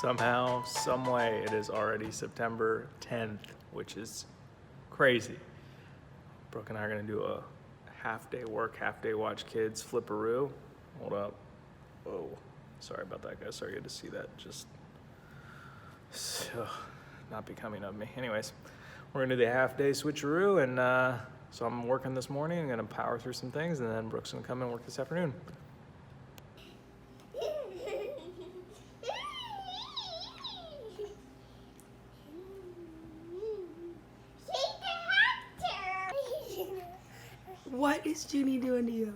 Somehow, some way, it is already September 10th, which is crazy. Brooke and I are gonna do a half-day work, half-day watch kids flipperoo. Hold up. Whoa. Sorry about that, guys. Sorry you had to see that. Just not becoming of me. Anyways, we're gonna do the half-day switcheroo, and so I'm working this morning. I'm gonna power through some things, and then Brooke's gonna come and work this afternoon. What is Junie doing to you?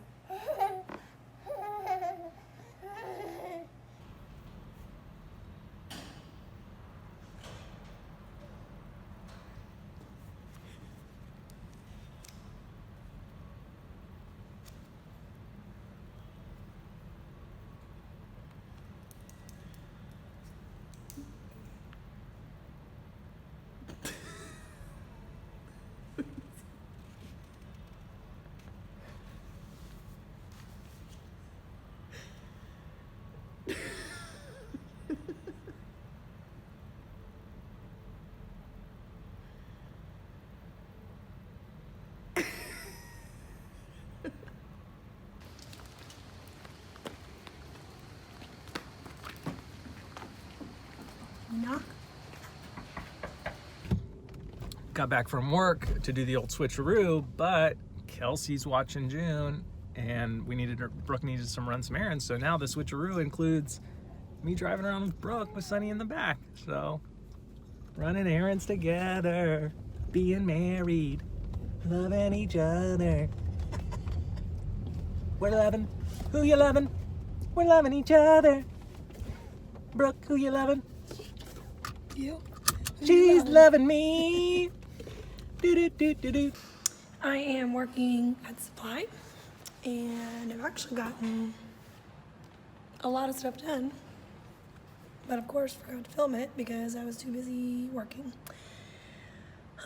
Knock. Got back from work to do the old switcheroo, but Kelsey's watching June, and Brooke needed to run some errands. So now the switcheroo includes me driving around with Brooke with Sunny in the back. So running errands together, being married, loving each other. We're loving. Who you loving? We're loving each other. Brooke, who you loving? You. She's loving me. Do. I am working at Supply, and I've actually gotten a lot of stuff done, but of course forgot to film it because I was too busy working.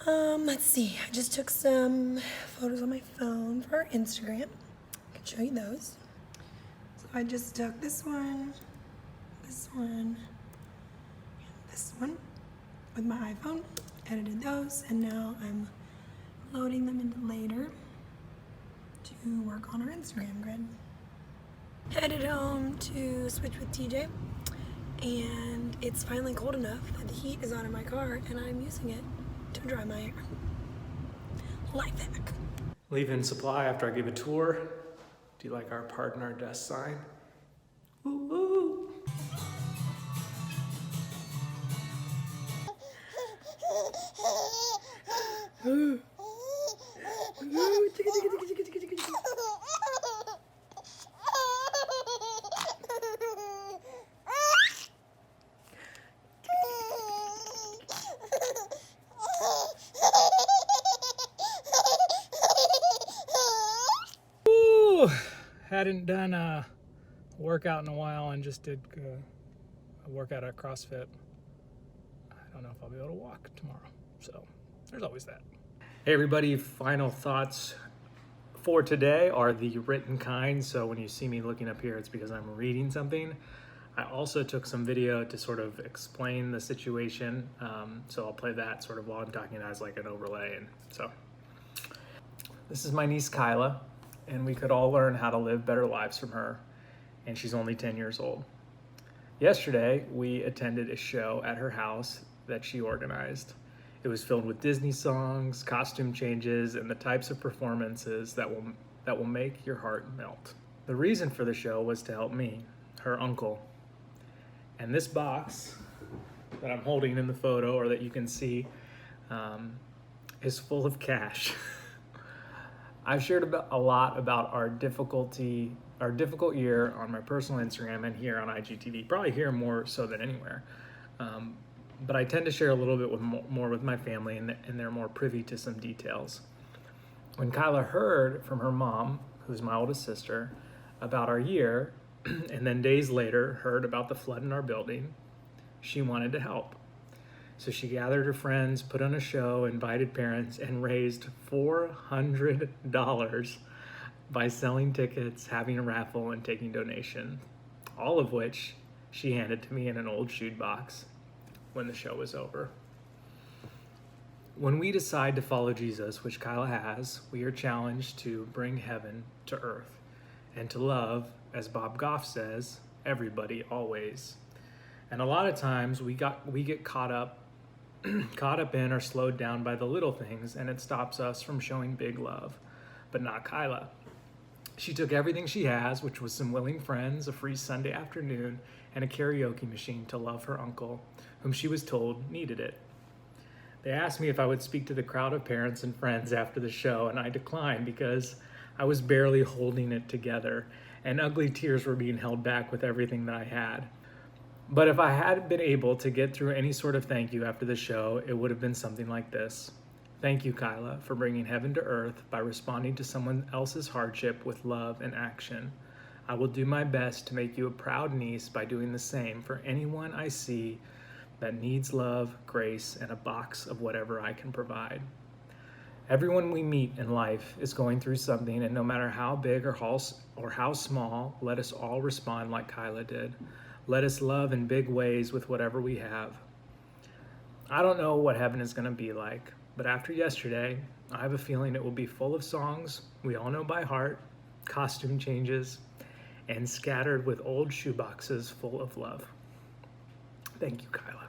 Let's see, I just took some photos on my phone for Instagram. I can show you those. So I just took this one, and this one with my iPhone, edited those, and now I'm loading them into later to work on our Instagram grid. Headed home to switch with TJ, and it's finally cold enough that the heat is on in my car, and I'm using it to dry my hair. Life hack. Leaving Supply after I gave a tour. Do you like our pardon our desk sign? Ooh, ooh. Hadn't done a workout in a while and just did a workout at CrossFit. I don't know if I'll be able to walk tomorrow, so there's always that. Hey everybody, final thoughts for today are the written kind. So when you see me looking up here, it's because I'm reading something. I also took some video to sort of explain the situation. So I'll play that sort of while I'm talking as like an overlay. And so this is my niece Kaila, and we could all learn how to live better lives from her. And she's only 10 years old. Yesterday, we attended a show at her house that she organized. It was filled with Disney songs, costume changes, and the types of performances that will make your heart melt. The reason for the show was to help me, her uncle. And this box that I'm holding in the photo, or that you can see, is full of cash. I've shared a lot about our difficult year on my personal Instagram and here on IGTV, probably here more so than anywhere. But I tend to share a little bit more with my family, and they're more privy to some details. When Kaila heard from her mom, who's my oldest sister, about our year, and then days later heard about the flood in our building, she wanted to help. So she gathered her friends, put on a show, invited parents, and raised $400 by selling tickets, having a raffle, and taking donations, all of which she handed to me in an old shoe box when the show was over. When we decide to follow Jesus, which Kaila has, we are challenged to bring heaven to earth and to love, as Bob Goff says, everybody always. And a lot of times we get caught up in or slowed down by the little things, and it stops us from showing big love. But not Kaila. She took everything she has, which was some willing friends, a free Sunday afternoon, and a karaoke machine to love her uncle, whom she was told needed it. They asked me if I would speak to the crowd of parents and friends after the show, and I declined because I was barely holding it together, and ugly tears were being held back with everything that I had. But if I had been able to get through any sort of thank you after the show, it would have been something like this. Thank you, Kaila, for bringing heaven to earth by responding to someone else's hardship with love and action. I will do my best to make you a proud niece by doing the same for anyone I see that needs love, grace, and a box of whatever I can provide. Everyone we meet in life is going through something, and no matter how big or how small, let us all respond like Kaila did. Let us love in big ways with whatever we have. I don't know what heaven is going to be like, but after yesterday, I have a feeling it will be full of songs we all know by heart, costume changes, and scattered with old shoeboxes full of love. Thank you, Kaila.